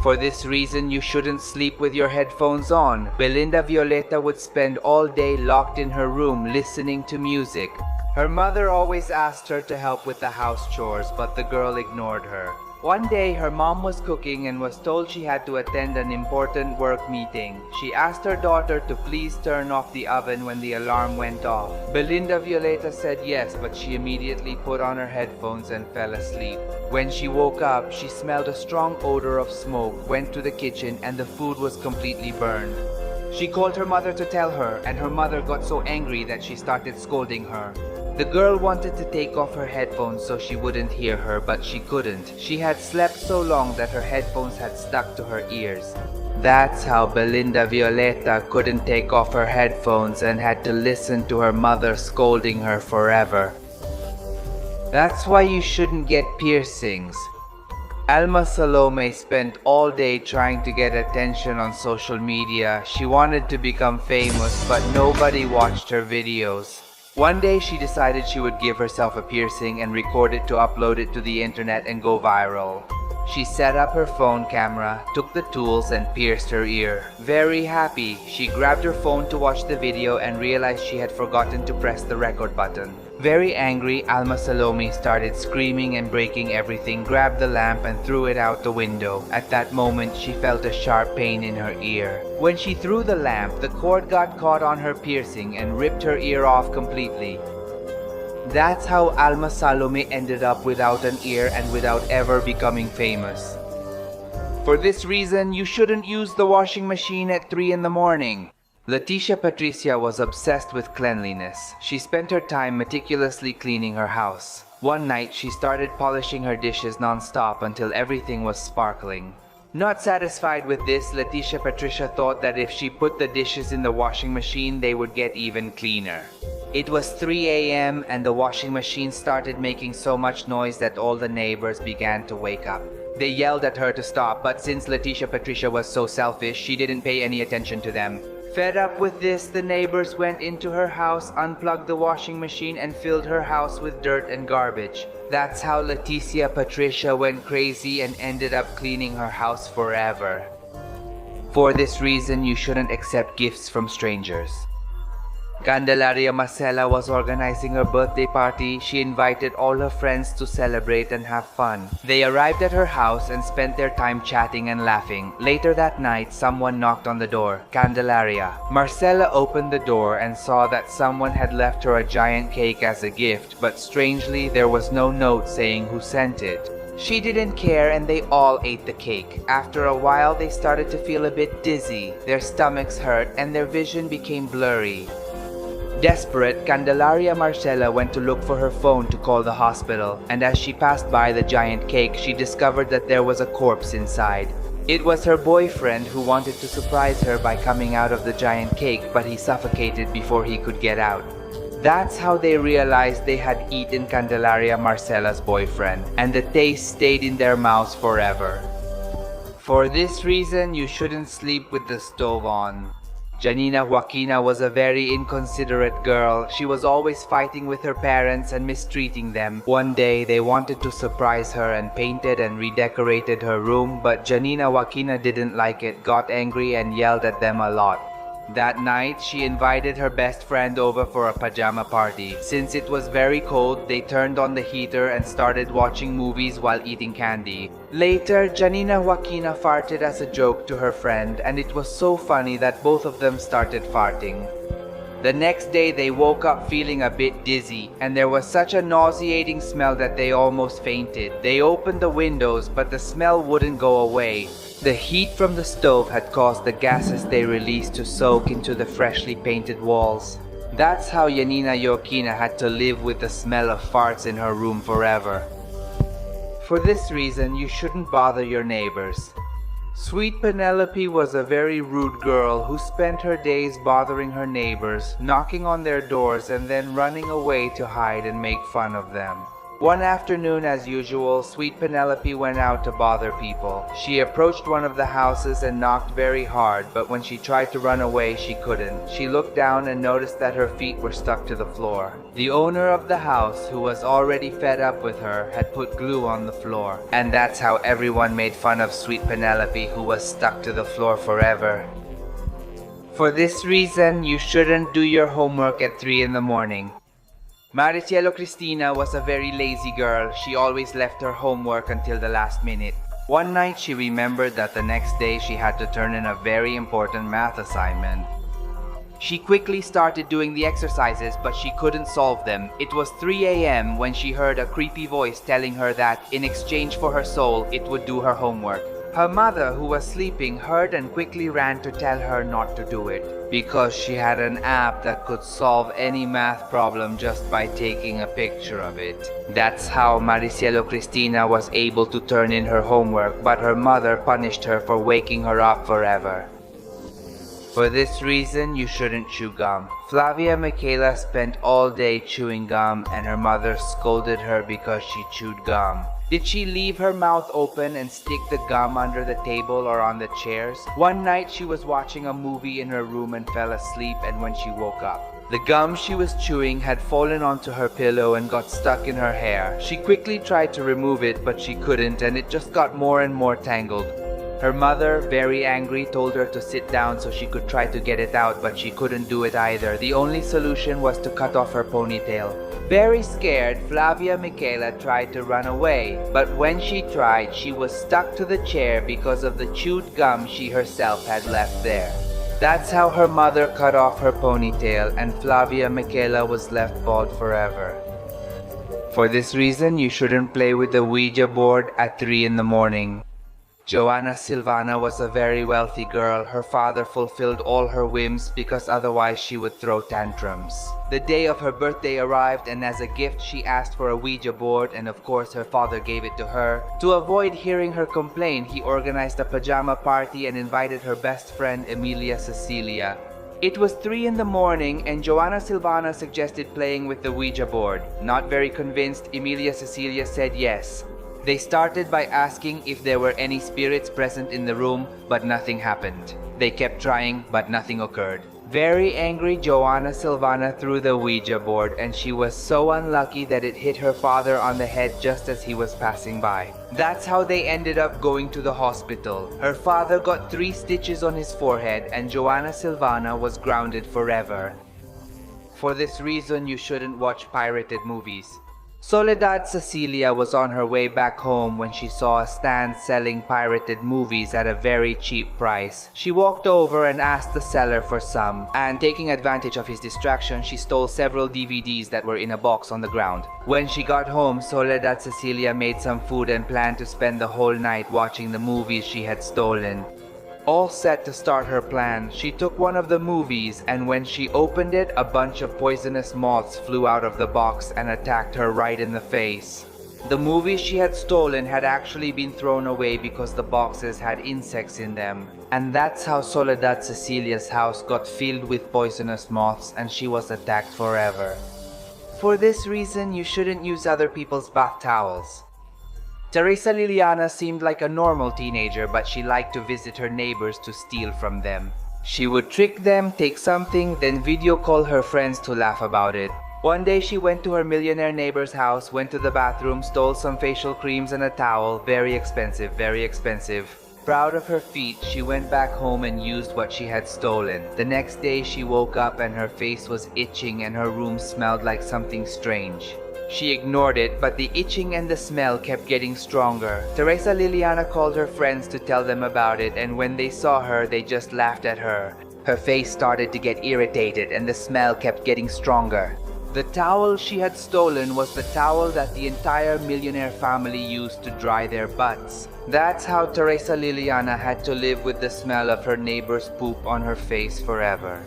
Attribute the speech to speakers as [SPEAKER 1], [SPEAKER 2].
[SPEAKER 1] For this reason, you shouldn't sleep with your headphones on. Belinda Violeta would spend all day locked in her room listening to music. Her mother always asked her to help with the house chores, but the girl ignored her. One day, her mom was cooking and was told she had to attend an important work meeting. She asked her daughter to please turn off the oven when the alarm went off. Belinda Violeta said yes, but she immediately put on her headphones and fell asleep. When she woke up, she smelled a strong odor of smoke, went to the kitchen, and the food was completely burned. She called her mother to tell her, and her mother got so angry that she started scolding her. The girl wanted to take off her headphones so she wouldn't hear her, but she couldn't. She had slept so long that her headphones had stuck to her ears. That's how Belinda Violeta couldn't take off her headphones and had to listen to her mother scolding her forever. That's why you shouldn't get piercings. Alma Salome spent all day trying to get attention on social media. She wanted to become famous, but nobody watched her videos. One day she decided she would give herself a piercing and record it to upload it to the internet and go viral. She set up her phone camera, took the tools and pierced her ear. Very happy, she grabbed her phone to watch the video and realized she had forgotten to press the record button. Very angry, Alma Salome started screaming and breaking everything, grabbed the lamp and threw it out the window. At that moment, she felt a sharp pain in her ear. When she threw the lamp, the cord got caught on her piercing and ripped her ear off completely. That's how Alma Salome ended up without an ear and without ever becoming famous. For this reason, you shouldn't use the washing machine at 3 in the morning. Leticia Patricia was obsessed with cleanliness. She spent her time meticulously cleaning her house. One night, she started polishing her dishes non-stop until everything was sparkling. Not satisfied with this, Leticia Patricia thought that if she put the dishes in the washing machine, they would get even cleaner. It was 3 a.m. and the washing machine started making so much noise that all the neighbors began to wake up. They yelled at her to stop, but since Leticia Patricia was so selfish, she didn't pay any attention to them. Fed up with this, the neighbors went into her house, unplugged the washing machine, and filled her house with dirt and garbage. That's how Leticia Patricia went crazy and ended up cleaning her house forever. For this reason, you shouldn't accept gifts from strangers. Candelaria Marcela was organizing her birthday party. She invited all her friends to celebrate and have fun. They arrived at her house and spent their time chatting and laughing. Later that night, someone knocked on the door. Candelaria. Marcela opened the door and saw that someone had left her a giant cake as a gift, but strangely, there was no note saying who sent it. She didn't care and they all ate the cake. After a while, they started to feel a bit dizzy. Their stomachs hurt and their vision became blurry. Desperate, Candelaria Marcela went to look for her phone to call the hospital, and as she passed by the giant cake, she discovered that there was a corpse inside. It was her boyfriend who wanted to surprise her by coming out of the giant cake, but he suffocated before he could get out. That's how they realized they had eaten Candelaria Marcela's boyfriend, and the taste stayed in their mouths forever. For this reason, you shouldn't sleep with the stove on. Janina Joaquina was a very inconsiderate girl. She was always fighting with her parents and mistreating them. One day, they wanted to surprise her and painted and redecorated her room, but Janina Joaquina didn't like it, got angry and yelled at them a lot. That night, she invited her best friend over for a pajama party. Since it was very cold, they turned on the heater and started watching movies while eating candy. Later, Janina Joaquina farted as a joke to her friend, and it was so funny that both of them started farting. The next day, they woke up feeling a bit dizzy, and there was such a nauseating smell that they almost fainted. They opened the windows, but the smell wouldn't go away. The heat from the stove had caused the gases they released to soak into the freshly painted walls. That's how Janina Joaquina had to live with the smell of farts in her room forever. For this reason, you shouldn't bother your neighbors. Sweet Penelope was a very rude girl who spent her days bothering her neighbors, knocking on their doors and then running away to hide and make fun of them. One afternoon, as usual, sweet Penelope went out to bother people. She approached one of the houses and knocked very hard, but when she tried to run away, she couldn't. She looked down and noticed that her feet were stuck to the floor. The owner of the house, who was already fed up with her, had put glue on the floor. And that's how everyone made fun of sweet Penelope, who was stuck to the floor forever. For this reason, you shouldn't do your homework at 3 in the morning. Maricielo Cristina was a very lazy girl. She always left her homework until the last minute. One night she remembered that the next day she had to turn in a very important math assignment. She quickly started doing the exercises, but she couldn't solve them. It was 3 a.m. when she heard a creepy voice telling her that, in exchange for her soul, it would do her homework. Her mother, who was sleeping, heard and quickly ran to tell her not to do it, because she had an app that could solve any math problem just by taking a picture of it. That's how Maricielo Cristina was able to turn in her homework, but her mother punished her for waking her up forever. For this reason, you shouldn't chew gum. Flavia Michaela spent all day chewing gum, and her mother scolded her because she chewed gum. Did she leave her mouth open and stick the gum under the table or on the chairs? One night she was watching a movie in her room and fell asleep, and when she woke up, the gum she was chewing had fallen onto her pillow and got stuck in her hair. She quickly tried to remove it, but she couldn't, and it just got more and more tangled. Her mother, very angry, told her to sit down so she could try to get it out, but she couldn't do it either. The only solution was to cut off her ponytail. Very scared, Flavia Michaela tried to run away, but when she tried, she was stuck to the chair because of the chewed gum she herself had left there. That's how her mother cut off her ponytail, and Flavia Michaela was left bald forever. For this reason, you shouldn't play with the Ouija board at 3 in the morning. Joanna Silvana was a very wealthy girl. Her father fulfilled all her whims because otherwise she would throw tantrums. The day of her birthday arrived, and as a gift she asked for a Ouija board, and of course her father gave it to her. To avoid hearing her complain, he organized a pajama party and invited her best friend Emilia Cecilia. It was 3 in the morning, and Joanna Silvana suggested playing with the Ouija board. Not very convinced, Emilia Cecilia said yes. They started by asking if there were any spirits present in the room, but nothing happened. They kept trying, but nothing occurred. Very angry, Joanna Silvana threw the Ouija board, and she was so unlucky that it hit her father on the head just as he was passing by. That's how they ended up going to the hospital. Her father got 3 stitches on his forehead, and Joanna Silvana was grounded forever. For this reason, you shouldn't watch pirated movies. Soledad Cecilia was on her way back home when she saw a stand selling pirated movies at a very cheap price. She walked over and asked the seller for some, and taking advantage of his distraction, she stole several DVDs that were in a box on the ground. When she got home, Soledad Cecilia made some food and planned to spend the whole night watching the movies she had stolen. All set to start her plan, she took one of the movies, and when she opened it, a bunch of poisonous moths flew out of the box and attacked her right in the face. The movies she had stolen had actually been thrown away because the boxes had insects in them. And that's how Soledad Cecilia's house got filled with poisonous moths, and she was attacked forever. For this reason, you shouldn't use other people's bath towels. Teresa Liliana seemed like a normal teenager, but she liked to visit her neighbors to steal from them. She would trick them, take something, then video call her friends to laugh about it. One day she went to her millionaire neighbor's house, went to the bathroom, stole some facial creams and a towel. Very expensive, very expensive. Proud of her feat, she went back home and used what she had stolen. The next day she woke up and her face was itching and her room smelled like something strange. She ignored it, but the itching and the smell kept getting stronger. Teresa Liliana called her friends to tell them about it, and when they saw her, they just laughed at her. Her face started to get irritated and the smell kept getting stronger. The towel she had stolen was the towel that the entire millionaire family used to dry their butts. That's how Teresa Liliana had to live with the smell of her neighbor's poop on her face forever.